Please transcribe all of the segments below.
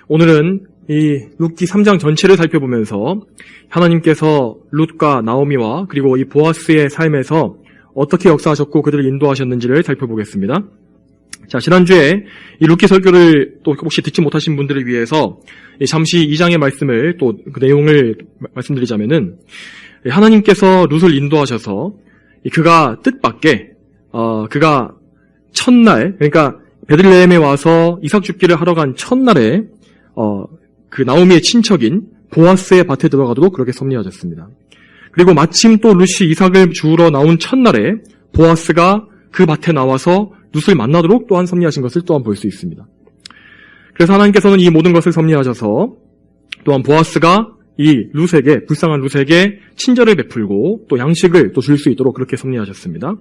오늘은 이 룻기 3장 전체를 살펴보면서 하나님께서 룻과 나오미와 그리고 이 보아스의 삶에서 어떻게 역사하셨고 그들을 인도하셨는지를 살펴보겠습니다. 자, 지난주에 이 룻기 설교를 또 혹시 듣지 못하신 분들을 위해서 잠시 2장의 말씀을 또 그 내용을 말씀드리자면은 하나님께서 룻을 인도하셔서 그가 뜻밖의 그가 첫날, 그러니까 베들레헴에 와서 이삭 줍기를 하러 간 첫날에 그 나오미의 친척인 보아스의 밭에 들어가도록 그렇게 섭리하셨습니다. 그리고 마침 또 룻이 이삭을 주우러 나온 첫날에 보아스가 그 밭에 나와서 룻을 만나도록 또한 섭리하신 것을 또한 볼 수 있습니다. 그래서 하나님께서는 이 모든 것을 섭리하셔서 또한 보아스가 이 룻에게, 불쌍한 룻에게 친절을 베풀고 또 양식을 또 줄 수 있도록 그렇게 섭리하셨습니다.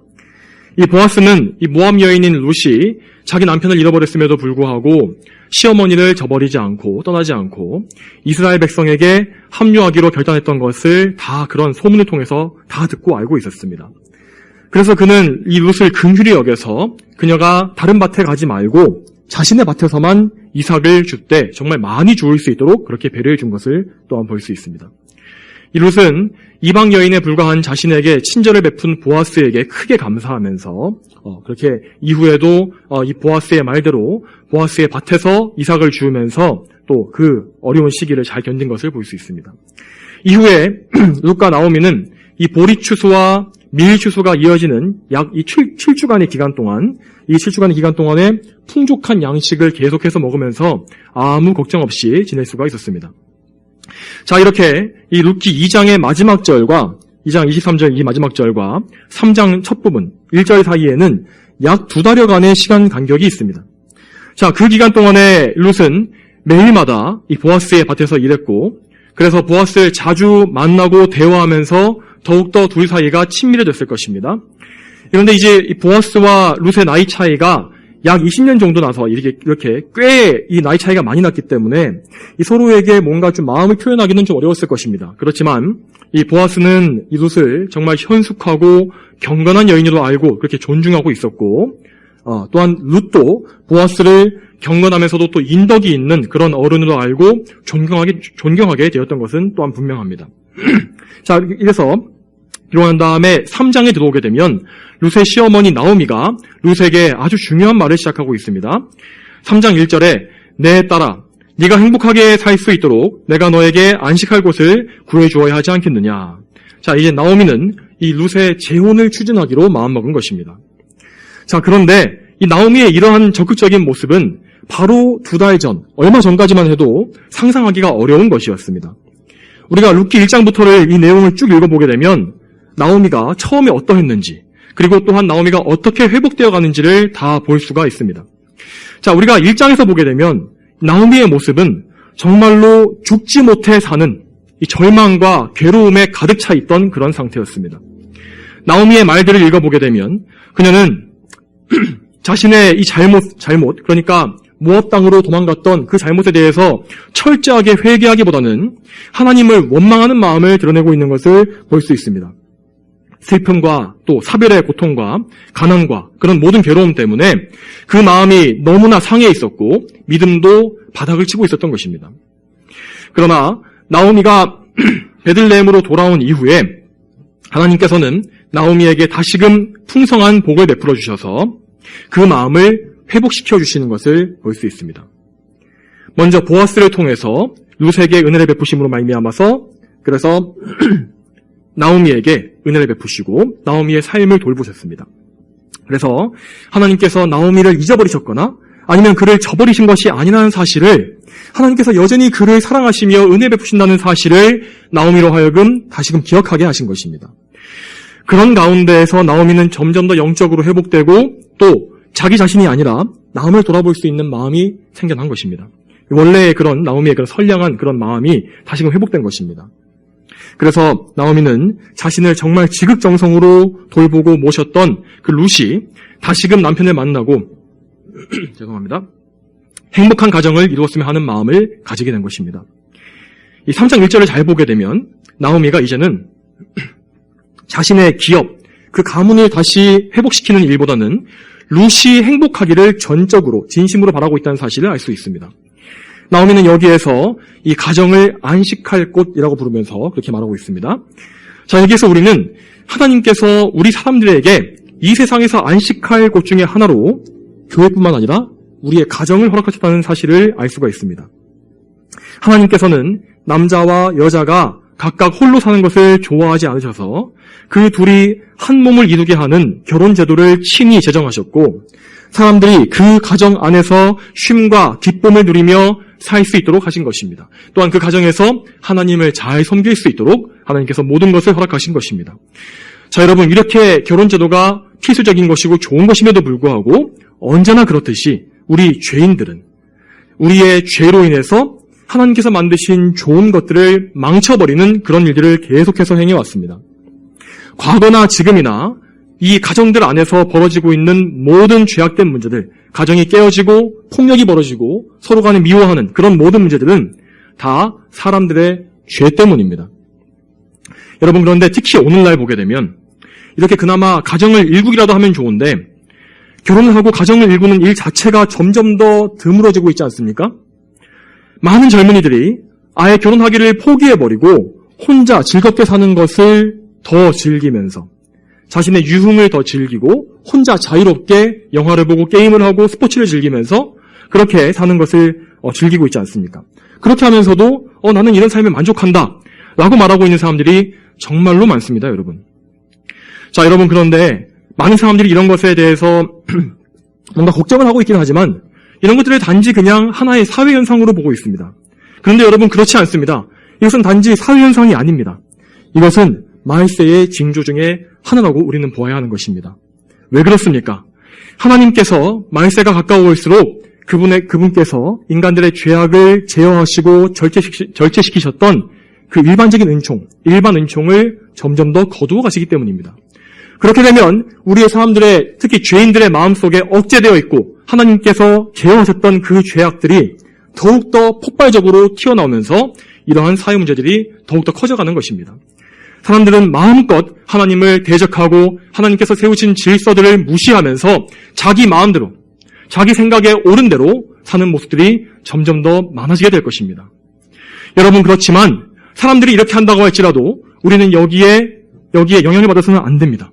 이 보아스는 이 모압 여인인 룻이 자기 남편을 잃어버렸음에도 불구하고 시어머니를 저버리지 않고 떠나지 않고 이스라엘 백성에게 합류하기로 결단했던 것을 다 그런 소문을 통해서 다 듣고 알고 있었습니다. 그래서 그는 이 룻을 긍휼히 여겨서 그녀가 다른 밭에 가지 말고 자신의 밭에서만 이삭을 줄 때 정말 많이 주울 수 있도록 그렇게 배려해 준 것을 또한 볼 수 있습니다. 이 룻은 이방 여인에 불과한 자신에게 친절을 베푼 보아스에게 크게 감사하면서 그렇게 이후에도 이 보아스의 말대로 보아스의 밭에서 이삭을 주우면서 또 그 어려운 시기를 잘 견딘 것을 볼 수 있습니다. 이후에 룻과 나오미는 이 보리 추수와 밀 추수가 이어지는 약 이 7주간의 기간 동안, 이 7주간의 기간 동안에 풍족한 양식을 계속해서 먹으면서 아무 걱정 없이 지낼 수가 있었습니다. 자, 이렇게 이 룻기 2장의 마지막 절과 2장 23절 이 마지막 절과 3장 첫 부분 1절 사이에는 약 2달여간의 시간 간격이 있습니다. 자, 그 기간 동안에 룻은 매일마다 이 보아스의 밭에서 일했고, 그래서 보아스를 자주 만나고 대화하면서 더욱더 둘 사이가 친밀해졌을 것입니다. 그런데 이제 이 보아스와 룻의 나이 차이가 약 20년 정도 나서 이렇게 꽤 이 나이 차이가 많이 났기 때문에 이 서로에게 뭔가 좀 마음을 표현하기는 좀 어려웠을 것입니다. 그렇지만 이 보아스는 이 룻을 정말 현숙하고 경건한 여인으로 알고 그렇게 존중하고 있었고, 또한 룻도 보아스를 경건하면서도 또 인덕이 있는 그런 어른으로 알고 존경하게 되었던 것은 또한 분명합니다. 자, 이래서 그러고 난 다음에 3장에 들어오게 되면 룻의 시어머니 나오미가 룻에게 아주 중요한 말을 시작하고 있습니다. 3장 1절에 내 딸아, 네가 행복하게 살 수 있도록 내가 너에게 안식할 곳을 구해주어야 하지 않겠느냐. 자, 이제 나오미는 이 룻의 재혼을 추진하기로 마음먹은 것입니다. 자, 그런데 이 나오미의 이러한 적극적인 모습은 바로 2달 전, 얼마 전까지만 해도 상상하기가 어려운 것이었습니다. 우리가 룻기 1장부터를 이 내용을 쭉 읽어보게 되면 나오미가 처음에 어떠했는지, 그리고 또한 나오미가 어떻게 회복되어 가는지를 다 볼 수가 있습니다. 자, 우리가 1장에서 보게 되면 나오미의 모습은 정말로 죽지 못해 사는 이 절망과 괴로움에 가득 차 있던 그런 상태였습니다. 나오미의 말들을 읽어보게 되면 그녀는 자신의 이 잘못, 그러니까 모압 땅으로 도망갔던 그 잘못에 대해서 철저하게 회개하기보다는 하나님을 원망하는 마음을 드러내고 있는 것을 볼 수 있습니다. 슬픔과 또 사별의 고통과 가난과 그런 모든 괴로움 때문에 그 마음이 너무나 상해 있었고 믿음도 바닥을 치고 있었던 것입니다. 그러나 나오미가 베들레헴으로 돌아온 이후에 하나님께서는 나오미에게 다시금 풍성한 복을 베풀어 주셔서 그 마음을 회복시켜 주시는 것을 볼 수 있습니다. 먼저 보아스를 통해서 룻에게 은혜를 베푸심으로 말미암아서 그래서 나오미에게 은혜를 베푸시고 나오미의 삶을 돌보셨습니다. 그래서 하나님께서 나오미를 잊어버리셨거나 아니면 그를 저버리신 것이 아니라는 사실을, 하나님께서 여전히 그를 사랑하시며 은혜 베푸신다는 사실을 나오미로 하여금 다시금 기억하게 하신 것입니다. 그런 가운데에서 나오미는 점점 더 영적으로 회복되고 또 자기 자신이 아니라 남을 돌아볼 수 있는 마음이 생겨난 것입니다. 원래의 그런 나오미의 그런 선량한 그런 마음이 다시금 회복된 것입니다. 그래서 나오미는 자신을 정말 지극정성으로 돌보고 모셨던 그 룻이 다시금 남편을 만나고 죄송합니다. 행복한 가정을 이루었으면 하는 마음을 가지게 된 것입니다. 이 3장 1절을 잘 보게 되면 나오미가 이제는 자신의 기업, 그 가문을 다시 회복시키는 일보다는 룻이 행복하기를 전적으로 진심으로 바라고 있다는 사실을 알 수 있습니다. 나오미는 여기에서 이 가정을 안식할 곳이라고 부르면서 그렇게 말하고 있습니다. 자, 여기에서 우리는 하나님께서 우리 사람들에게 이 세상에서 안식할 곳 중에 하나로 교회뿐만 아니라 우리의 가정을 허락하셨다는 사실을 알 수가 있습니다. 하나님께서는 남자와 여자가 각각 홀로 사는 것을 좋아하지 않으셔서 그 둘이 한 몸을 이루게 하는 결혼 제도를 친히 제정하셨고, 사람들이 그 가정 안에서 쉼과 기쁨을 누리며 살 수 있도록 하신 것입니다. 또한 그 가정에서 하나님을 잘 섬길 수 있도록 하나님께서 모든 것을 허락하신 것입니다. 자, 여러분, 이렇게 결혼 제도가 필수적인 것이고 좋은 것임에도 불구하고 언제나 그렇듯이 우리 죄인들은 우리의 죄로 인해서 하나님께서 만드신 좋은 것들을 망쳐버리는 그런 일들을 계속해서 행해왔습니다. 과거나 지금이나 이 가정들 안에서 벌어지고 있는 모든 죄악된 문제들, 가정이 깨어지고 폭력이 벌어지고 서로 간에 미워하는 그런 모든 문제들은 다 사람들의 죄 때문입니다. 여러분, 그런데 특히 오늘날 보게 되면 이렇게 그나마 가정을 일구기라도 하면 좋은데 결혼을 하고 가정을 일구는 일 자체가 점점 더 드물어지고 있지 않습니까? 많은 젊은이들이 아예 결혼하기를 포기해버리고 혼자 즐겁게 사는 것을 더 즐기면서 자신의 유흥을 더 즐기고 혼자 자유롭게 영화를 보고 게임을 하고 스포츠를 즐기면서 그렇게 사는 것을 즐기고 있지 않습니까? 그렇게 하면서도 나는 이런 삶에 만족한다 라고 말하고 있는 사람들이 정말로 많습니다, 여러분. 자, 여러분, 그런데 많은 사람들이 이런 것에 대해서 뭔가 걱정을 하고 있긴 하지만 이런 것들을 단지 그냥 하나의 사회현상으로 보고 있습니다. 그런데 여러분, 그렇지 않습니다. 이것은 단지 사회현상이 아닙니다. 이것은 말세의 징조 중에 하나라고 우리는 보아야 하는 것입니다. 왜 그렇습니까? 하나님께서 말세가 가까워올수록 그분께서 인간들의 죄악을 제어하시고 절제시키셨던 그 일반적인 은총, 일반 은총을 점점 더 거두어 가시기 때문입니다. 그렇게 되면 우리의 사람들의, 특히 죄인들의 마음속에 억제되어 있고 하나님께서 제어하셨던 그 죄악들이 더욱더 폭발적으로 튀어나오면서 이러한 사회 문제들이 더욱더 커져가는 것입니다. 사람들은 마음껏 하나님을 대적하고 하나님께서 세우신 질서들을 무시하면서 자기 마음대로, 자기 생각에 옳은 대로 사는 모습들이 점점 더 많아지게 될 것입니다. 여러분, 그렇지만 사람들이 이렇게 한다고 할지라도 우리는 여기에 영향을 받아서는 안 됩니다.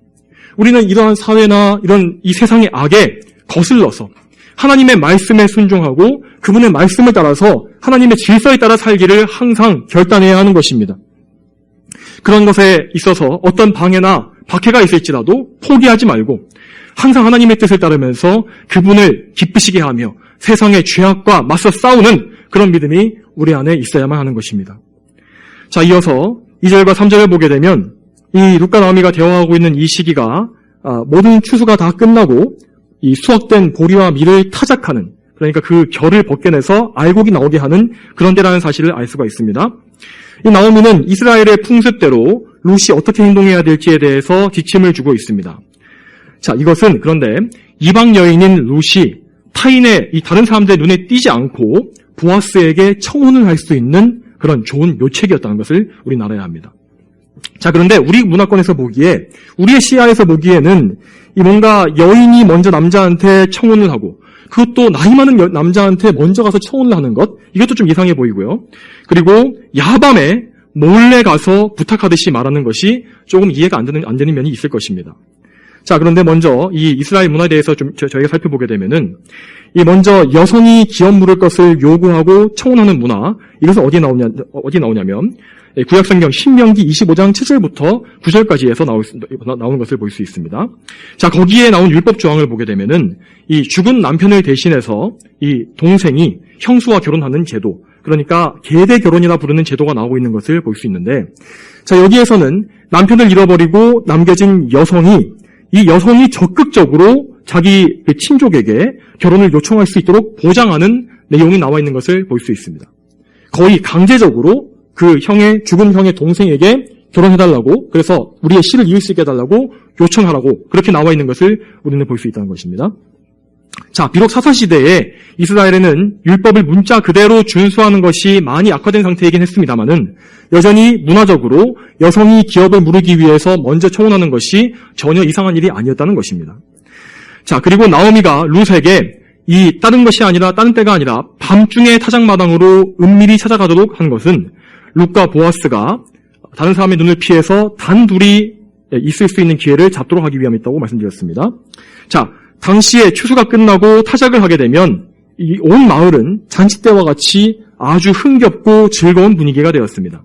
우리는 이러한 사회나 이런 이 세상의 악에 거슬러서 하나님의 말씀에 순종하고 그분의 말씀을 따라서 하나님의 질서에 따라 살기를 항상 결단해야 하는 것입니다. 그런 것에 있어서 어떤 방해나 박해가 있을지라도 포기하지 말고 항상 하나님의 뜻을 따르면서 그분을 기쁘시게 하며 세상의 죄악과 맞서 싸우는 그런 믿음이 우리 안에 있어야만 하는 것입니다. 자, 이어서 2절과 3절을 보게 되면 이 룻과 나오미가 대화하고 있는 이 시기가 모든 추수가 다 끝나고 이 수확된 보리와 밀을 타작하는, 그러니까 그 결을 벗겨내서 알곡이 나오게 하는 그런 때라는 사실을 알 수가 있습니다. 이 나오미는 이스라엘의 풍습대로 룻이 어떻게 행동해야 될지에 대해서 지침을 주고 있습니다. 자, 이것은 그런데 이방 여인인 룻이 타인의 이 다른 사람들의 눈에 띄지 않고 보아스에게 청혼을 할 수 있는 그런 좋은 묘책이었다는 것을 우리는 알아야 합니다. 자, 그런데 우리 문화권에서 보기에, 우리의 시야에서 보기에는 이 뭔가 여인이 먼저 남자한테 청혼을 하고 그것도 나이 많은 남자한테 먼저 가서 청혼을 하는 것, 이것도 좀 이상해 보이고요. 그리고 야밤에 몰래 가서 부탁하듯이 말하는 것이 조금 이해가 안 되는 면이 있을 것입니다. 자, 그런데 먼저 이 이스라엘 문화에 대해서 좀 저희가 살펴보게 되면은 이 먼저 여성이 기업 물을 것을 요구하고 청혼하는 문화, 이것은 어디에 나오냐면 구약성경 신명기 25장 7절부터 9절까지에서 나오는 것을 볼 수 있습니다. 자, 거기에 나온 율법 조항을 보게 되면은 이 죽은 남편을 대신해서 이 동생이 형수와 결혼하는 제도, 그러니까 계대 결혼이라 부르는 제도가 나오고 있는 것을 볼 수 있는데, 자, 여기에서는 남편을 잃어버리고 남겨진 이 여성이 적극적으로 자기 친족에게 결혼을 요청할 수 있도록 보장하는 내용이 나와 있는 것을 볼 수 있습니다. 거의 강제적으로 그 죽은 형의 동생에게 결혼해달라고, 그래서 우리의 씨를 이을 수 있게 해달라고 요청하라고 그렇게 나와 있는 것을 우리는 볼 수 있다는 것입니다. 자, 비록 사사시대에 이스라엘에는 율법을 문자 그대로 준수하는 것이 많이 악화된 상태이긴 했습니다만은 여전히 문화적으로 여성이 기업을 물으기 위해서 먼저 청혼하는 것이 전혀 이상한 일이 아니었다는 것입니다. 자, 그리고 나오미가 룻에게 다른 때가 아니라 밤중에 타작마당으로 은밀히 찾아가도록 한 것은 룻과 보아스가 다른 사람의 눈을 피해서 단둘이 있을 수 있는 기회를 잡도록 하기 위함이었다고 말씀드렸습니다. 자, 당시에 추수가 끝나고 타작을 하게 되면 이 온 마을은 잔치 때와 같이 아주 흥겹고 즐거운 분위기가 되었습니다.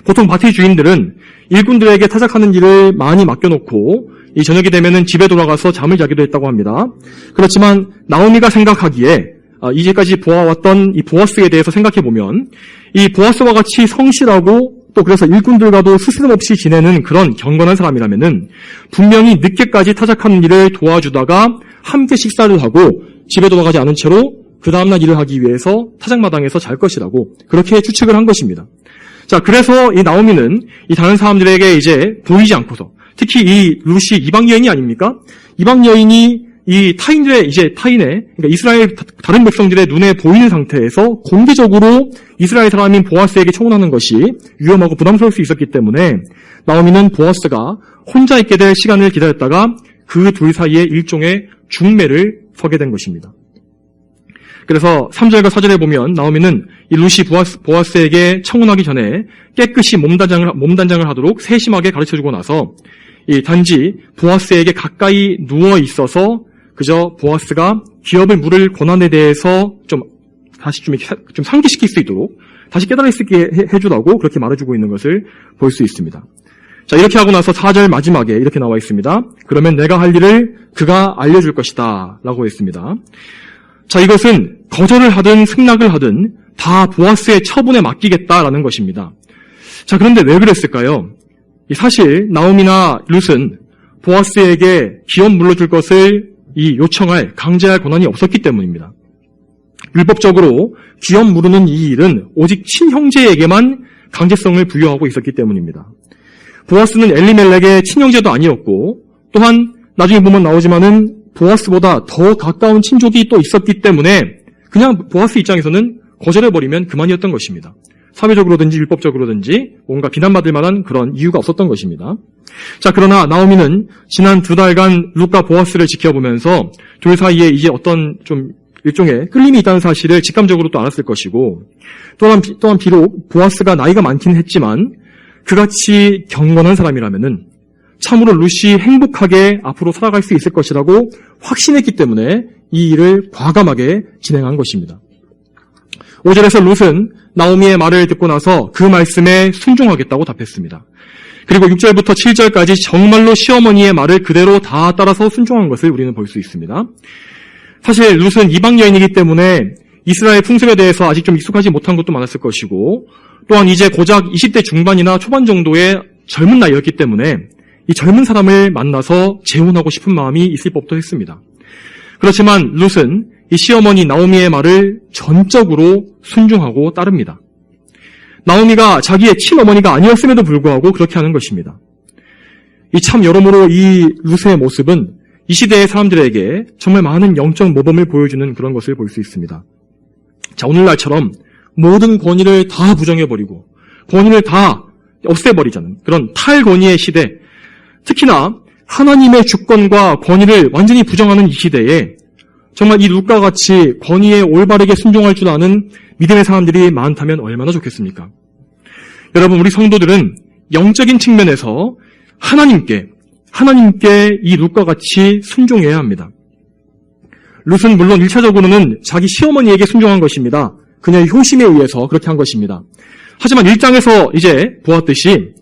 보통 밭의 주인들은 일꾼들에게 타작하는 일을 많이 맡겨놓고 이 저녁이 되면은 집에 돌아가서 잠을 자기도 했다고 합니다. 그렇지만 나오미가 생각하기에 이제까지 보아왔던 이 보아스에 대해서 생각해보면 이 보아스와 같이 성실하고 또 그래서 일꾼들과도 스스럼없이 지내는 그런 경건한 사람이라면은 분명히 늦게까지 타작하는 일을 도와주다가 함께 식사를 하고 집에 돌아가지 않은 채로 그 다음날 일을 하기 위해서 타작마당에서 잘 것이라고 그렇게 추측을 한 것입니다. 자, 그래서 이 나오미는 이 다른 사람들에게 이제 보이지 않고서 특히 이 룻이 이방 여인이 아닙니까? 이방 여인이 이 타인의 그러니까 이스라엘 다른 백성들의 눈에 보이는 상태에서 공개적으로 이스라엘 사람인 보아스에게 청혼하는 것이 위험하고 부담스러울 수 있었기 때문에 나오미는 보아스가 혼자 있게 될 시간을 기다렸다가 그 둘 사이에 일종의 중매를 서게 된 것입니다. 그래서 3절과 4절에 보면 나오미는 이 룻이 보아스에게 청혼하기 전에 깨끗이 몸단장을 하도록 세심하게 가르쳐주고 나서 이 단지 보아스에게 가까이 누워 있어서 그저 보아스가 기업을 물을 고난에 대해서 다시 좀 상기시킬 수 있도록 다시 깨달을 수 있게 해주라고 그렇게 말해주고 있는 것을 볼 수 있습니다. 자, 이렇게 하고 나서 4절 마지막에 이렇게 나와 있습니다. 그러면 내가 할 일을 그가 알려줄 것이다 라고 했습니다. 자, 이것은 거절을 하든 승낙을 하든 다 보아스의 처분에 맡기겠다라는 것입니다. 자, 그런데 왜 그랬을까요? 사실 나오미나 룻은 보아스에게 기업 물러줄 것을 강제할 권한이 없었기 때문입니다. 율법적으로 기업 물으는 이 일은 오직 친형제에게만 강제성을 부여하고 있었기 때문입니다. 보아스는 엘리멜렉의 친형제도 아니었고 또한 나중에 보면 나오지만은 보아스보다 더 가까운 친족이 또 있었기 때문에 그냥 보아스 입장에서는 거절해버리면 그만이었던 것입니다. 사회적으로든지 율법적으로든지 뭔가 비난받을 만한 그런 이유가 없었던 것입니다. 자, 그러나 나오미는 지난 2달간 룻과 보아스를 지켜보면서 둘 사이에 이제 어떤 좀 일종의 끌림이 있다는 사실을 직감적으로 또 알았을 것이고 또한 비록 보아스가 나이가 많긴 했지만 그같이 경건한 사람이라면은 참으로 룻이 행복하게 앞으로 살아갈 수 있을 것이라고 확신했기 때문에 이 일을 과감하게 진행한 것입니다. 5절에서 룻은 나오미의 말을 듣고 나서 그 말씀에 순종하겠다고 답했습니다. 그리고 6절부터 7절까지 정말로 시어머니의 말을 그대로 다 따라서 순종한 것을 우리는 볼 수 있습니다. 사실 룻은 이방 여인이기 때문에 이스라엘 풍습에 대해서 아직 좀 익숙하지 못한 것도 많았을 것이고 또한 이제 고작 20대 중반이나 초반 정도의 젊은 나이였기 때문에 이 젊은 사람을 만나서 재혼하고 싶은 마음이 있을 법도 했습니다. 그렇지만 룻은 이 시어머니 나오미의 말을 전적으로 순종하고 따릅니다. 나오미가 자기의 친어머니가 아니었음에도 불구하고 그렇게 하는 것입니다. 참 여러모로 이 룻의 모습은 이 시대의 사람들에게 정말 많은 영적 모범을 보여주는 그런 것을 볼 수 있습니다. 자, 오늘날처럼 모든 권위를 다 부정해버리고 권위를 다 없애버리자는 그런 탈권위의 시대, 특히나 하나님의 주권과 권위를 완전히 부정하는 이 시대에 정말 이 룻과 같이 권위에 올바르게 순종할 줄 아는 믿음의 사람들이 많다면 얼마나 좋겠습니까? 여러분, 우리 성도들은 영적인 측면에서 하나님께 이 룻과 같이 순종해야 합니다. 룻은 물론 1차적으로는 자기 시어머니에게 순종한 것입니다. 그녀의 효심에 의해서 그렇게 한 것입니다. 하지만 1장에서 이제 보았듯이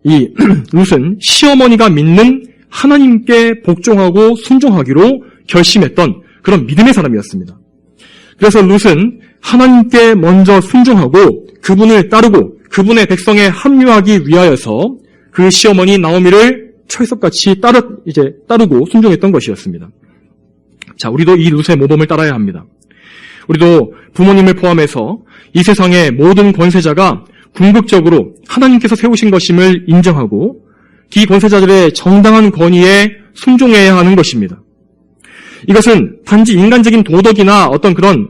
이 룻은 시어머니가 믿는 하나님께 복종하고 순종하기로 결심했던 그런 믿음의 사람이었습니다. 그래서 룻은 하나님께 먼저 순종하고 그분을 따르고 그분의 백성에 합류하기 위하여서 그 시어머니 나오미를 철석같이 따르고 순종했던 것이었습니다. 자, 우리도 이 룻의 모범을 따라야 합니다. 우리도 부모님을 포함해서 이 세상의 모든 권세자가 궁극적으로 하나님께서 세우신 것임을 인정하고 이 권세자들의 정당한 권위에 순종해야 하는 것입니다. 이것은 단지 인간적인 도덕이나 어떤 그런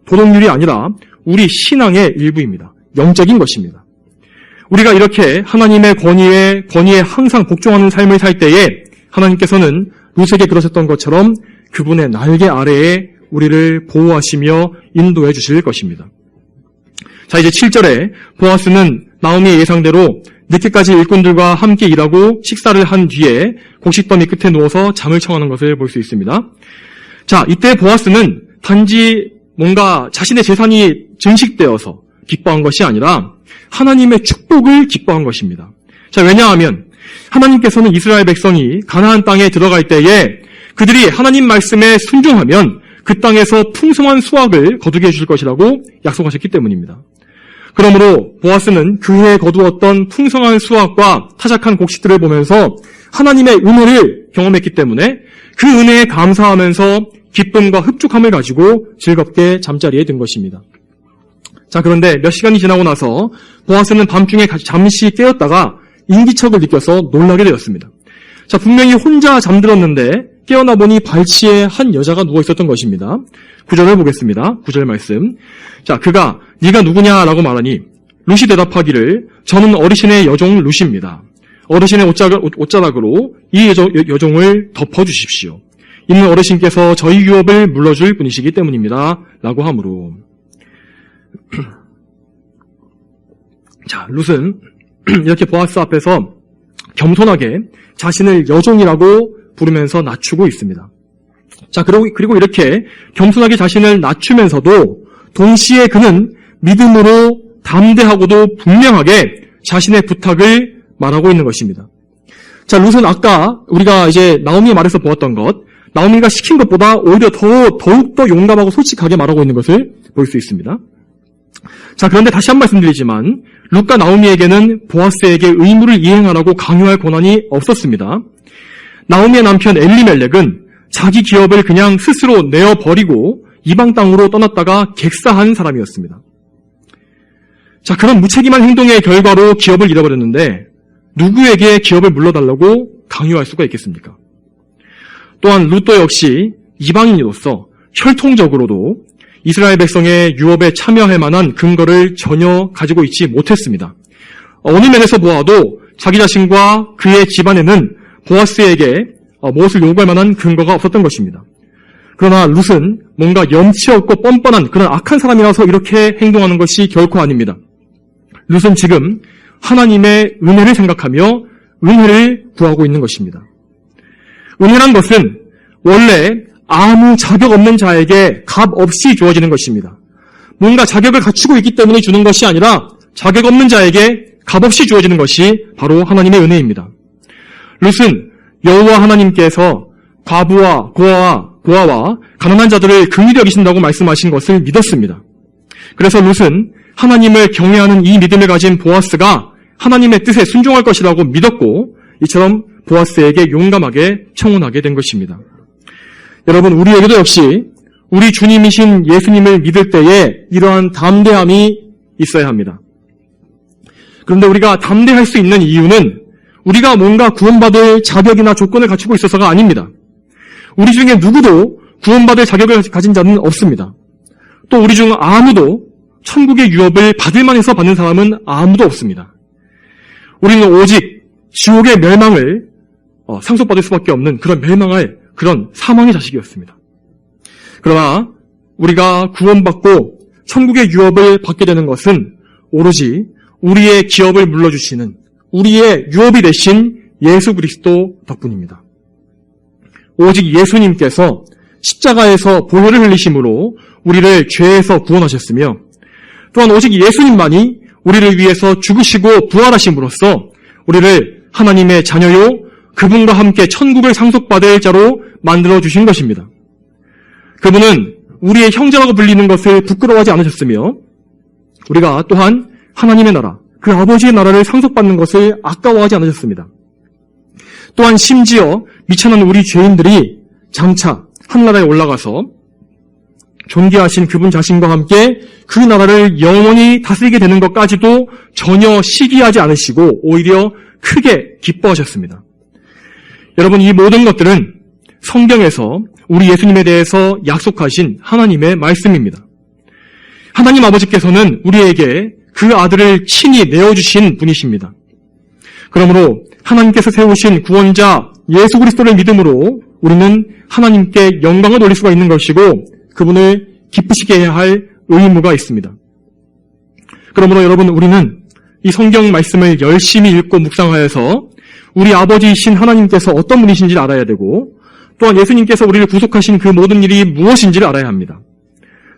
도덕률이 아니라 우리 신앙의 일부입니다. 영적인 것입니다. 우리가 이렇게 하나님의 권위에 항상 복종하는 삶을 살 때에 하나님께서는 룻에게 그러셨던 것처럼 그분의 날개 아래에 우리를 보호하시며 인도해 주실 것입니다. 자, 이제 7절에 보아스는 나오미의 예상대로 늦게까지 일꾼들과 함께 일하고 식사를 한 뒤에 곡식더미 끝에 누워서 잠을 청하는 것을 볼 수 있습니다. 자, 이때 보아스는 단지 뭔가 자신의 재산이 증식되어서 기뻐한 것이 아니라 하나님의 축복을 기뻐한 것입니다. 자, 왜냐하면 하나님께서는 이스라엘 백성이 가나안 땅에 들어갈 때에 그들이 하나님 말씀에 순종하면 그 땅에서 풍성한 수확을 거두게 해줄 것이라고 약속하셨기 때문입니다. 그러므로 보아스는 그해 거두었던 풍성한 수확과 타작한 곡식들을 보면서 하나님의 은혜를 경험했기 때문에 그 은혜에 감사하면서 기쁨과 흡족함을 가지고 즐겁게 잠자리에 든 것입니다. 자, 그런데 몇 시간이 지나고 나서 보아스는 밤중에 잠시 깨었다가 인기척을 느껴서 놀라게 되었습니다. 자, 분명히 혼자 잠들었는데 깨어나 보니 발치에 한 여자가 누워 있었던 것입니다. 9절을 보겠습니다. 9절 말씀. 자, 그가 네가 누구냐라고 말하니 룻이 대답하기를 저는 어르신의 여종 룻입니다. 어르신의 옷자락으로 이 여종을 덮어주십시오. 이는 어르신께서 저희 유업을 물러줄 분이시기 때문입니다. 라고 하므로. 자, 룻은 이렇게 보아스 앞에서 겸손하게 자신을 여종이라고 부르면서 낮추고 있습니다. 자, 그리고 이렇게 겸손하게 자신을 낮추면서도 동시에 그는 믿음으로 담대하고도 분명하게 자신의 부탁을 말하고 있는 것입니다. 자, 룻은 아까 우리가 이제 나오미의 말에서 보았던 것, 나오미가 시킨 것보다 오히려 더욱더 용감하고 솔직하게 말하고 있는 것을 볼 수 있습니다. 자, 그런데 다시 한 번 말씀드리지만 룻과 나오미에게는 보아스에게 의무를 이행하라고 강요할 권한이 없었습니다. 나오미의 남편 엘리멜렉은 자기 기업을 그냥 스스로 내어버리고 이방 땅으로 떠났다가 객사한 사람이었습니다. 자, 그런 무책임한 행동의 결과로 기업을 잃어버렸는데 누구에게 기업을 물러달라고 강요할 수가 있겠습니까? 또한 룻도 역시 이방인으로서 혈통적으로도 이스라엘 백성의 유업에 참여할 만한 근거를 전혀 가지고 있지 못했습니다. 어느 면에서 보아도 자기 자신과 그의 집안에는 보아스에게 무엇을 요구할 만한 근거가 없었던 것입니다. 그러나 룻은 뭔가 염치 없고 뻔뻔한 그런 악한 사람이라서 이렇게 행동하는 것이 결코 아닙니다. 룻은 지금 하나님의 은혜를 생각하며 은혜를 구하고 있는 것입니다. 은혜란 것은 원래 아무 자격 없는 자에게 값 없이 주어지는 것입니다. 뭔가 자격을 갖추고 있기 때문에 주는 것이 아니라 자격 없는 자에게 값 없이 주어지는 것이 바로 하나님의 은혜입니다. 룻은 여호와 하나님께서 과부와 고아와 가난한 자들을 긍휼히 여기신다고 말씀하신 것을 믿었습니다. 그래서 룻은 하나님을 경외하는 이 믿음을 가진 보아스가 하나님의 뜻에 순종할 것이라고 믿었고 이처럼 보아스에게 용감하게 청혼하게 된 것입니다. 여러분, 우리에게도 역시 우리 주님이신 예수님을 믿을 때에 이러한 담대함이 있어야 합니다. 그런데 우리가 담대할 수 있는 이유는 우리가 뭔가 구원받을 자격이나 조건을 갖추고 있어서가 아닙니다. 우리 중에 누구도 구원받을 자격을 가진 자는 없습니다. 또 우리 중 아무도 천국의 유업을 받을 만해서 받는 사람은 아무도 없습니다. 우리는 오직 지옥의 멸망을 상속받을 수밖에 없는 그런 멸망할 그런 사망의 자식이었습니다. 그러나 우리가 구원받고 천국의 유업을 받게 되는 것은 오로지 우리의 기업을 물러주시는 우리의 유업이 되신 예수 그리스도 덕분입니다. 오직 예수님께서 십자가에서 보혈을 흘리심으로 우리를 죄에서 구원하셨으며 또한 오직 예수님만이 우리를 위해서 죽으시고 부활하심으로써 우리를 하나님의 자녀요 그분과 함께 천국을 상속받을 자로 만들어주신 것입니다. 그분은 우리의 형제라고 불리는 것을 부끄러워하지 않으셨으며 우리가 또한 하나님의 나라, 그 아버지의 나라를 상속받는 것을 아까워하지 않으셨습니다. 또한 심지어 미천한 우리 죄인들이 장차 하늘나라에 올라가서 존귀하신 그분 자신과 함께 그 나라를 영원히 다스리게 되는 것까지도 전혀 시기하지 않으시고 오히려 크게 기뻐하셨습니다. 여러분, 이 모든 것들은 성경에서 우리 예수님에 대해서 약속하신 하나님의 말씀입니다. 하나님 아버지께서는 우리에게 그 아들을 친히 내어주신 분이십니다. 그러므로 하나님께서 세우신 구원자 예수 그리스도를 믿음으로 우리는 하나님께 영광을 돌릴 수가 있는 것이고 그분을 기쁘시게 해야 할 의무가 있습니다. 그러므로 여러분, 우리는 이 성경 말씀을 열심히 읽고 묵상하여서 우리 아버지이신 하나님께서 어떤 분이신지를 알아야 되고, 또한 예수님께서 우리를 구속하신 그 모든 일이 무엇인지를 알아야 합니다.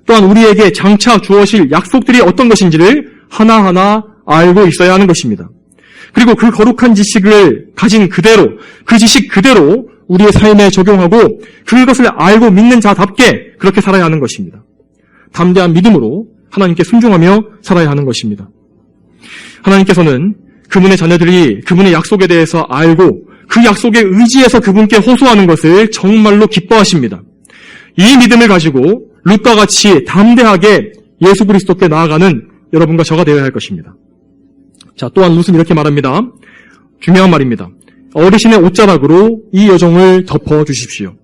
또한 우리에게 장차 주어질 약속들이 어떤 것인지를 하나하나 알고 있어야 하는 것입니다. 그리고 그 거룩한 지식을 가진 그대로, 그 지식 그대로 우리의 삶에 적용하고 그것을 알고 믿는 자답게 그렇게 살아야 하는 것입니다. 담대한 믿음으로 하나님께 순종하며 살아야 하는 것입니다. 하나님께서는 그분의 자녀들이 그분의 약속에 대해서 알고 그 약속에 의지해서 그분께 호소하는 것을 정말로 기뻐하십니다. 이 믿음을 가지고 룻과 같이 담대하게 예수 그리스도께 나아가는 여러분과 저가 되어야 할 것입니다. 자, 또한 룻은 이렇게 말합니다. 중요한 말입니다. 어르신의 옷자락으로 이 여종을 덮어주십시오.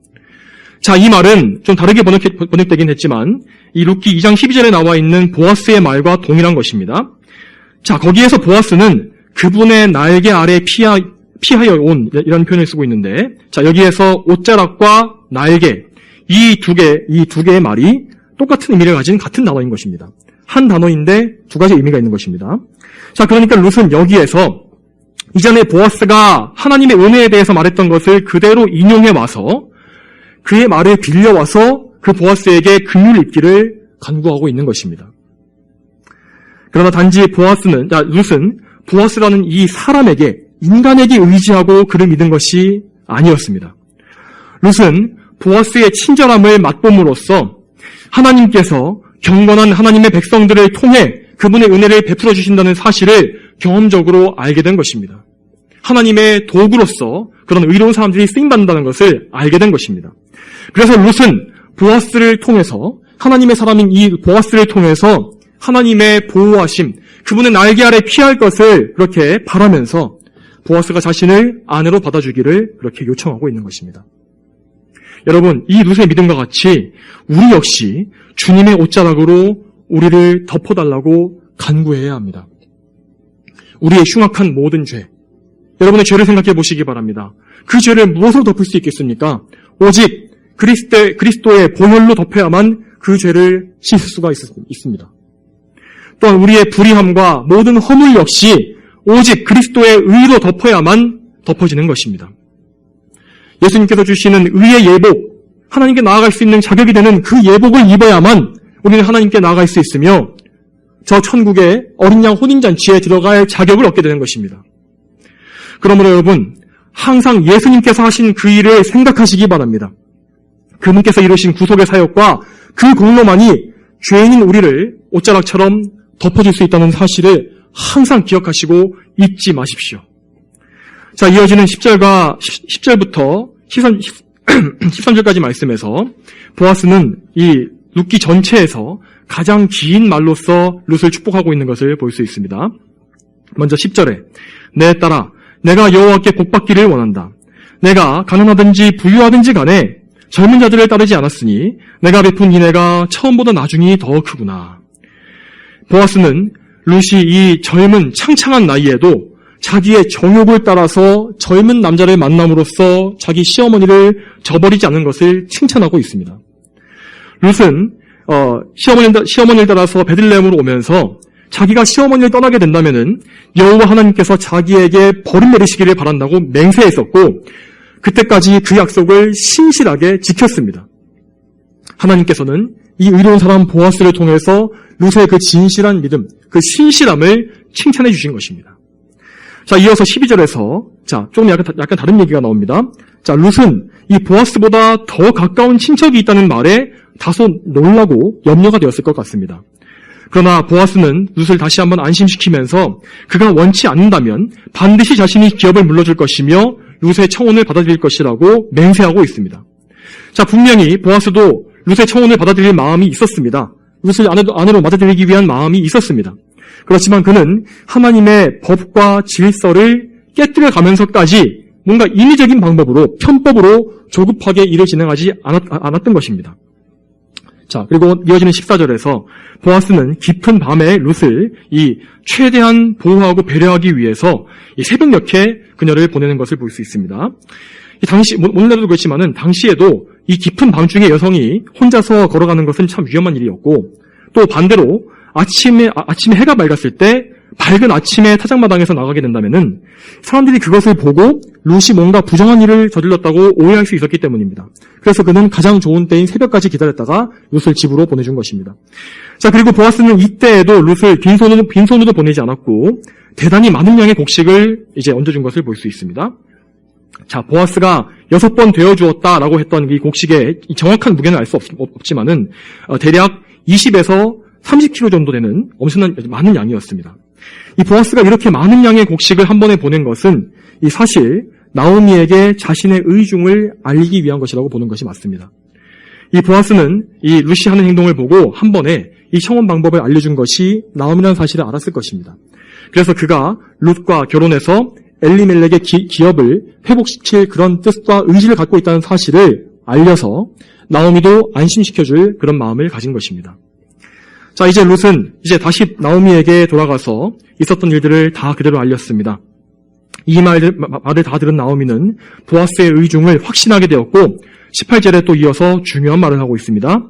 자, 이 말은 좀 다르게 번역되긴 했지만 이 룻기 2장 12절에 나와 있는 보아스의 말과 동일한 것입니다. 자, 거기에서 보아스는 그분의 날개 아래 피하여 온 이런 표현을 쓰고 있는데, 자, 여기에서 옷자락과 날개 이 두 개의 말이 똑같은 의미를 가진 같은 단어인 것입니다. 한 단어인데 두 가지 의미가 있는 것입니다. 자, 그러니까 룻은 여기에서 이전에 보아스가 하나님의 은혜에 대해서 말했던 것을 그대로 인용해 와서 그의 말을 빌려와서 그 보아스에게 긍휼을 입기를 간구하고 있는 것입니다. 그러나 단지 룻은 보아스라는 이 사람에게, 인간에게 의지하고 그를 믿은 것이 아니었습니다. 룻은 보아스의 친절함을 맛봄으로써 하나님께서 경건한 하나님의 백성들을 통해 그분의 은혜를 베풀어 주신다는 사실을 경험적으로 알게 된 것입니다. 하나님의 도구로서 그런 의로운 사람들이 쓰임받는다는 것을 알게 된 것입니다. 그래서 룻은 보아스를 통해서, 하나님의 사람인 이 보아스를 통해서 하나님의 보호하심, 그분의 날개 아래 피할 것을 그렇게 바라면서 보아스가 자신을 아내로 받아주기를 그렇게 요청하고 있는 것입니다. 여러분, 이 룻의 믿음과 같이 우리 역시 주님의 옷자락으로 우리를 덮어달라고 간구해야 합니다. 우리의 흉악한 모든 죄, 여러분의 죄를 생각해 보시기 바랍니다. 그 죄를 무엇으로 덮을 수 있겠습니까? 오직 그리스도의 보혈로 덮어야만 그 죄를 씻을 수가 있습니다. 또한 우리의 불의함과 모든 허물 역시 오직 그리스도의 의로 덮어야만 덮어지는 것입니다. 예수님께서 주시는 의의 예복, 하나님께 나아갈 수 있는 자격이 되는 그 예복을 입어야만 우리는 하나님께 나아갈 수 있으며 저 천국의 어린 양 혼인잔치에 들어갈 자격을 얻게 되는 것입니다. 그러므로 여러분, 항상 예수님께서 하신 그 일을 생각하시기 바랍니다. 그분께서 이루신 구속의 사역과 그 공로만이 죄인인 우리를 옷자락처럼 덮어줄 수 있다는 사실을 항상 기억하시고 잊지 마십시오. 자, 이어지는 10절부터 13절까지 말씀에서 보아스는 이 룻기 전체에서 가장 긴 말로써 룻을 축복하고 있는 것을 볼 수 있습니다. 먼저 10절에 내 딸아, 내가 여호와께 복받기를 원한다. 내가 가난하든지 부유하든지 간에 젊은 자들을 따르지 않았으니 내가 베푼 인애가 처음보다 나중이 더 크구나. 보아스는 룻이 이 젊은 창창한 나이에도 자기의 정욕을 따라서 젊은 남자를 만남으로써 자기 시어머니를 저버리지 않은 것을 칭찬하고 있습니다. 룻은 시어머니를 따라서 베들레헴으로 오면서 자기가 시어머니를 떠나게 된다면은 여호와 하나님께서 자기에게 벌을 내리시기를 바란다고 맹세했었고 그때까지 그 약속을 신실하게 지켰습니다. 하나님께서는 이 의로운 사람 보아스를 통해서 룻의 그 진실한 믿음, 그 신실함을 칭찬해 주신 것입니다. 자, 이어서 12절에서 조금 약간 다른 얘기가 나옵니다. 자, 룻은 이 보아스보다 더 가까운 친척이 있다는 말에 다소 놀라고 염려가 되었을 것 같습니다. 그러나 보아스는 룻을 다시 한번 안심시키면서 그가 원치 않는다면 반드시 자신이 기업을 물려줄 것이며 룻의 청혼을 받아들일 것이라고 맹세하고 있습니다. 자, 분명히 보아스도 룻의 청혼을 받아들일 마음이 있었습니다. 룻을 아내로 맞아들이기 위한 마음이 있었습니다. 그렇지만 그는 하나님의 법과 질서를 깨뜨려 가면서까지 뭔가 인위적인 방법으로, 편법으로 조급하게 일을 진행하지 않았던 것입니다. 자, 그리고 이어지는 14절에서 보아스는 깊은 밤에 룻을 최대한 보호하고 배려하기 위해서 새벽녘에 그녀를 보내는 것을 볼 수 있습니다. 당시, 오늘날도 그렇지만은 당시에도 이 깊은 밤중에 여성이 혼자서 걸어가는 것은 참 위험한 일이었고, 또 반대로 아침에 해가 밝았을 때 밝은 아침에 타작마당에서 나가게 된다면은 사람들이 그것을 보고 룻이 뭔가 부정한 일을 저질렀다고 오해할 수 있었기 때문입니다. 그래서 그는 가장 좋은 때인 새벽까지 기다렸다가 룻을 집으로 보내준 것입니다. 자, 그리고 보아스는 이때에도 룻을 빈손으로 보내지 않았고 대단히 많은 양의 곡식을 이제 얹어준 것을 볼 수 있습니다. 자, 보아스가 6번 되어주었다라고 했던 이 곡식의 정확한 무게는 알 수 없지만은 대략 20에서 30kg 정도 되는 엄청난 많은 양이었습니다. 이 보아스가 이렇게 많은 양의 곡식을 한 번에 보낸 것은 이 사실 나오미에게 자신의 의중을 알리기 위한 것이라고 보는 것이 맞습니다. 이 보아스는 이 룻이 하는 행동을 보고 한 번에 이 청혼 방법을 알려준 것이 나오미라는 사실을 알았을 것입니다. 그래서 그가 룻과 결혼해서 엘리멜렉의 기업을 회복시킬 그런 뜻과 의지를 갖고 있다는 사실을 알려서 나오미도 안심시켜줄 그런 마음을 가진 것입니다. 자, 이제 룻은 이제 다시 나오미에게 돌아가서 있었던 일들을 다 그대로 알렸습니다. 이 말을 다 들은 나오미는 보아스의 의중을 확신하게 되었고 18절에 또 이어서 중요한 말을 하고 있습니다.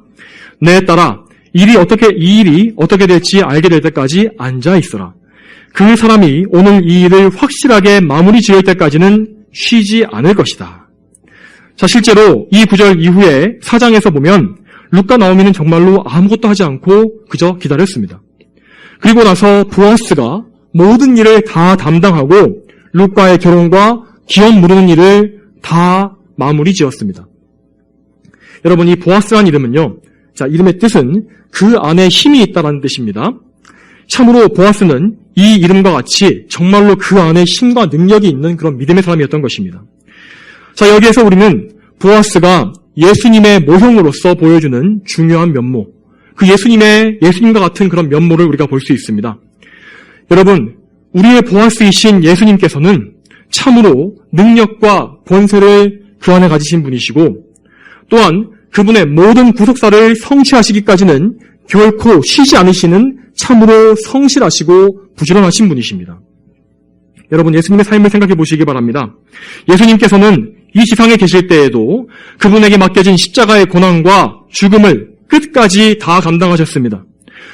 내 딸아, 이 일이 어떻게 될지 알게 될 때까지 앉아 있어라. 그 사람이 오늘 이 일을 확실하게 마무리 지을 때까지는 쉬지 않을 것이다. 자, 실제로 이 구절 이후에 4장에서 보면 룻과 나오미는 정말로 아무것도 하지 않고 그저 기다렸습니다. 그리고 나서 보아스가 모든 일을 다 담당하고 룻과의 결혼과 기업 무르는 일을 다 마무리 지었습니다. 여러분, 이 보아스라는 이름은요, 자, 이름의 뜻은 그 안에 힘이 있다는 뜻입니다. 참으로 보아스는 이 이름과 같이 정말로 그 안에 힘과 능력이 있는 그런 믿음의 사람이었던 것입니다. 자, 여기에서 우리는 보아스가 예수님의 모형으로서 보여주는 중요한 면모, 그 예수님과 같은 그런 면모를 우리가 볼 수 있습니다. 여러분, 우리의 보아스이신 예수님께서는 참으로 능력과 권세를 그 안에 가지신 분이시고 또한 그분의 모든 구속사를 성취하시기까지는 결코 쉬지 않으시는 참으로 성실하시고 부지런하신 분이십니다. 여러분, 예수님의 삶을 생각해 보시기 바랍니다. 예수님께서는 이 지상에 계실 때에도 그분에게 맡겨진 십자가의 고난과 죽음을 끝까지 다 감당하셨습니다.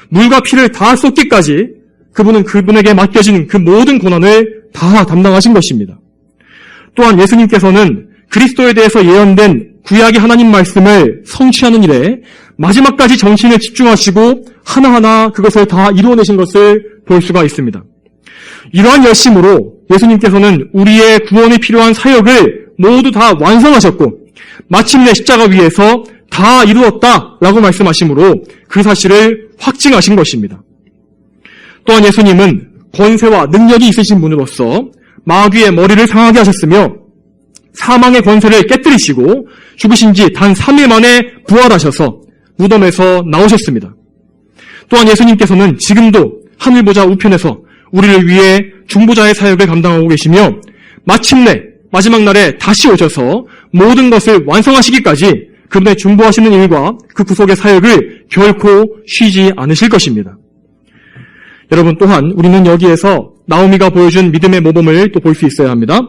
물과 피를 다 쏟기까지 그분은 그분에게 맡겨진 그 모든 고난을 다 담당하신 것입니다. 또한 예수님께서는 그리스도에 대해서 예언된 구약의 하나님 말씀을 성취하는 일에 마지막까지 정신을 집중하시고 하나하나 그것을 다 이루어내신 것을 볼 수가 있습니다. 이러한 열심으로 예수님께서는 우리의 구원에 필요한 사역을 모두 다 완성하셨고 마침내 십자가 위에서 다 이루었다라고 말씀하시므로 그 사실을 확증하신 것입니다. 또한 예수님은 권세와 능력이 있으신 분으로서 마귀의 머리를 상하게 하셨으며 사망의 권세를 깨뜨리시고 죽으신 지 단 3일 만에 부활하셔서 무덤에서 나오셨습니다. 또한 예수님께서는 지금도 하늘보좌 우편에서 우리를 위해 중보자의 사역을 감당하고 계시며 마침내 마지막 날에 다시 오셔서 모든 것을 완성하시기까지 그분의 중보하시는 일과 그 구속의 사역을 결코 쉬지 않으실 것입니다. 여러분, 또한 우리는 여기에서 나오미가 보여준 믿음의 모범을 또 볼 수 있어야 합니다.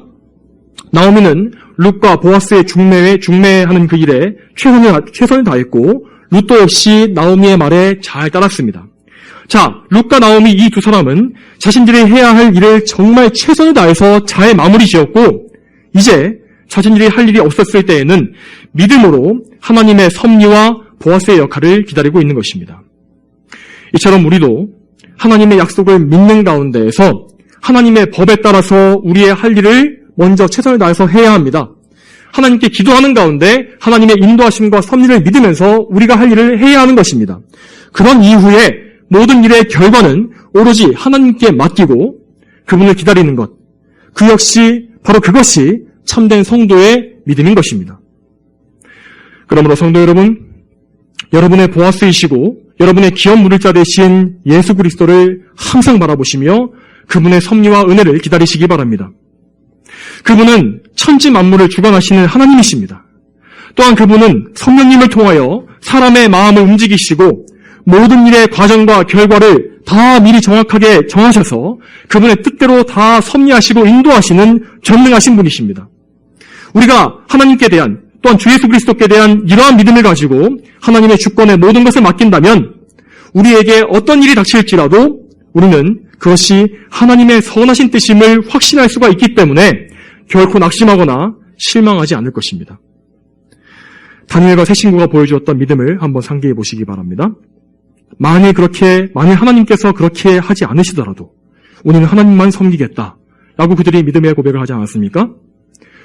나오미는 룻과 보아스의 중매하는 그 일에 최선을 다했고 룻도 역시 나오미의 말에 잘 따랐습니다. 자, 룻과 나오미 이 두 사람은 자신들이 해야 할 일을 정말 최선을 다해서 잘 마무리 지었고 이제 자신들이 할 일이 없었을 때에는 믿음으로 하나님의 섭리와 보아스의 역할을 기다리고 있는 것입니다. 이처럼 우리도 하나님의 약속을 믿는 가운데에서 하나님의 법에 따라서 우리의 할 일을 먼저 최선을 다해서 해야 합니다. 하나님께 기도하는 가운데 하나님의 인도하심과 섭리를 믿으면서 우리가 할 일을 해야 하는 것입니다. 그런 이후에 모든 일의 결과는 오로지 하나님께 맡기고 그분을 기다리는 것, 그 역시 바로 그것이 참된 성도의 믿음인 것입니다. 그러므로 성도 여러분, 여러분의 보아스이시고 여러분의 기업 물을 자 되신 예수 그리스도를 항상 바라보시며 그분의 섭리와 은혜를 기다리시기 바랍니다. 그분은 천지 만물을 주관하시는 하나님이십니다. 또한 그분은 성령님을 통하여 사람의 마음을 움직이시고 모든 일의 과정과 결과를 다 미리 정확하게 정하셔서 그분의 뜻대로 다 섭리하시고 인도하시는 전능하신 분이십니다. 우리가 하나님께 대한 또한 주 예수 그리스도께 대한 이러한 믿음을 가지고 하나님의 주권에 모든 것을 맡긴다면 우리에게 어떤 일이 닥칠지라도 우리는 그것이 하나님의 선하신 뜻임을 확신할 수가 있기 때문에 결코 낙심하거나 실망하지 않을 것입니다. 다니엘과 세 친구가 보여주었던 믿음을 한번 상기해 보시기 바랍니다. 만일 하나님께서 그렇게 하지 않으시더라도 우리는 하나님만 섬기겠다라고 그들이 믿음의 고백을 하지 않았습니까?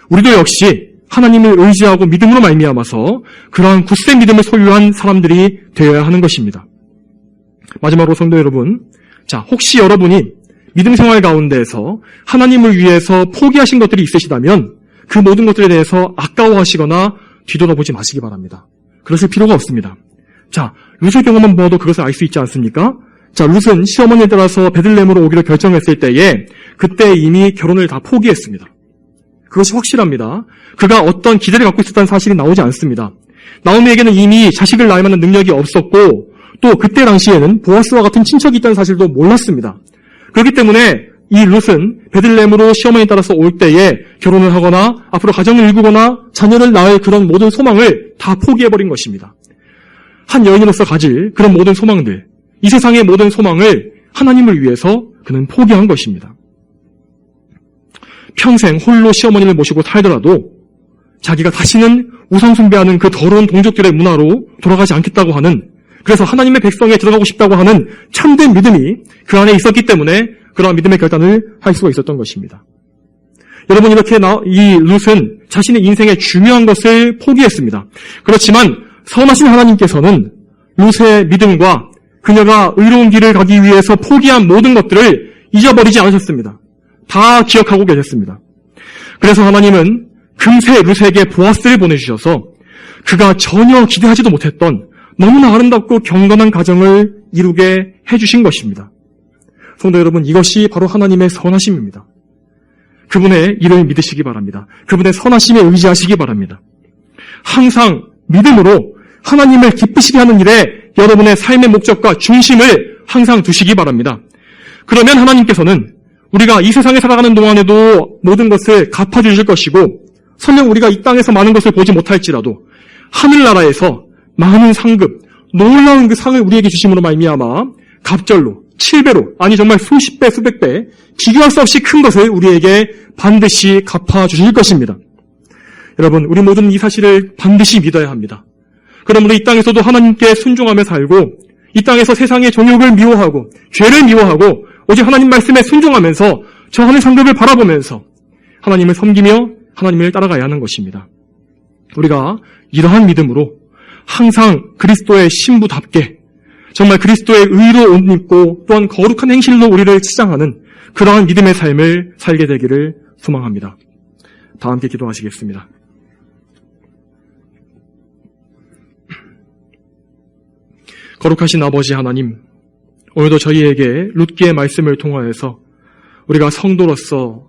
우리도 역시 하나님을 의지하고 믿음으로 말미암아서 그러한 굳센 믿음을 소유한 사람들이 되어야 하는 것입니다. 마지막으로 성도 여러분, 혹시 여러분이 믿음 생활 가운데에서 하나님을 위해서 포기하신 것들이 있으시다면 그 모든 것들에 대해서 아까워하시거나 뒤돌아보지 마시기 바랍니다. 그러실 필요가 없습니다. 룻의 경험만 보아도 그것을 알 수 있지 않습니까? 룻은 시어머니에 따라서 베들레헴으로 오기로 결정했을 때에 그때 이미 결혼을 다 포기했습니다. 그것이 확실합니다. 그가 어떤 기대를 갖고 있었다는 사실이 나오지 않습니다. 나오미에게는 이미 자식을 낳을 만한 능력이 없었고 또 그때 당시에는 보아스와 같은 친척이 있다는 사실도 몰랐습니다. 그렇기 때문에 이 룻은 베들레헴으로 시어머니에 따라서 올 때에 결혼을 하거나 앞으로 가정을 이루거나 자녀를 낳을 그런 모든 소망을 다 포기해버린 것입니다. 한 여인으로서 가질 그런 모든 소망들, 이 세상의 모든 소망을 하나님을 위해서 그는 포기한 것입니다. 평생 홀로 시어머니를 모시고 살더라도 자기가 다시는 우상 숭배하는 그 더러운 동족들의 문화로 돌아가지 않겠다고 하는, 그래서 하나님의 백성에 들어가고 싶다고 하는 참된 믿음이 그 안에 있었기 때문에 그러한 믿음의 결단을 할 수가 있었던 것입니다. 여러분, 이렇게 이 룻은 자신의 인생의 중요한 것을 포기했습니다. 그렇지만 선하신 하나님께서는 룻의 믿음과 그녀가 의로운 길을 가기 위해서 포기한 모든 것들을 잊어버리지 않으셨습니다. 다 기억하고 계셨습니다. 그래서 하나님은 금세 룻에게 보아스를 보내주셔서 그가 전혀 기대하지도 못했던 너무나 아름답고 경건한 가정을 이루게 해주신 것입니다. 성도 여러분, 이것이 바로 하나님의 선하심입니다. 그분의 일을 믿으시기 바랍니다. 그분의 선하심에 의지하시기 바랍니다. 항상 믿음으로 하나님을 기쁘시게 하는 일에 여러분의 삶의 목적과 중심을 항상 두시기 바랍니다. 그러면 하나님께서는 우리가 이 세상에 살아가는 동안에도 모든 것을 갚아주실 것이고, 설령 우리가 이 땅에서 많은 것을 보지 못할지라도 하늘나라에서 많은 상급, 놀라운 그 상을 우리에게 주심으로 말미암아 갑절로, 7배로, 아니 정말 수십 배, 수백 배, 비교할 수 없이 큰 것을 우리에게 반드시 갚아주실 것입니다. 여러분, 우리 모두는 이 사실을 반드시 믿어야 합니다. 그러므로 이 땅에서도 하나님께 순종하며 살고, 이 땅에서 세상의 정욕을 미워하고 죄를 미워하고 오직 하나님 말씀에 순종하면서 저 하늘 상급을 바라보면서 하나님을 섬기며 하나님을 따라가야 하는 것입니다. 우리가 이러한 믿음으로 항상 그리스도의 신부답게 정말 그리스도의 의로 옷 입고 또한 거룩한 행실로 우리를 치장하는 그러한 믿음의 삶을 살게 되기를 소망합니다. 다 함께 기도하시겠습니다. 거룩하신 아버지 하나님, 오늘도 저희에게 룻기의 말씀을 통하여서 우리가 성도로서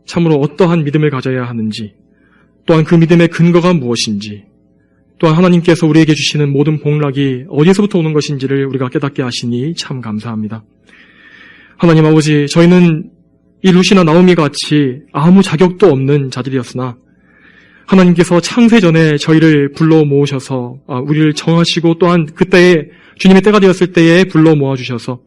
참으로 어떠한 믿음을 가져야 하는지, 또한 그 믿음의 근거가 무엇인지, 또한 하나님께서 우리에게 주시는 모든 복락이 어디서부터 오는 것인지를 우리가 깨닫게 하시니 참 감사합니다. 하나님 아버지, 저희는 이 룻이나 나오미 같이 아무 자격도 없는 자들이었으나 하나님께서 창세 전에 저희를 불러 모으셔서 우리를 정하시고 또한 그때에 주님의 때가 되었을 때에 불러 모아주셔서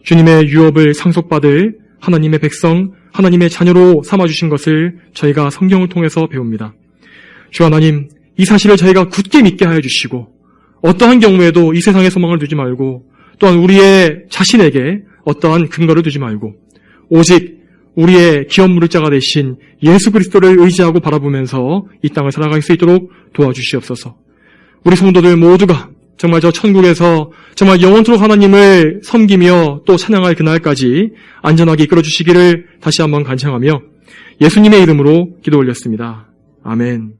주님의 유업을 상속받을 하나님의 백성, 하나님의 자녀로 삼아주신 것을 저희가 성경을 통해서 배웁니다. 주 하나님, 이 사실을 저희가 굳게 믿게 하여 주시고 어떠한 경우에도 이 세상에 소망을 두지 말고 또한 우리의 자신에게 어떠한 근거를 두지 말고 오직 우리의 기업 물자가 되신 예수 그리스도를 의지하고 바라보면서 이 땅을 살아갈 수 있도록 도와주시옵소서. 우리 성도들 모두가 정말 저 천국에서 정말 영원토록 하나님을 섬기며 또 찬양할 그날까지 안전하게 이끌어 주시기를 다시 한번 간청하며 예수님의 이름으로 기도 올렸습니다. 아멘.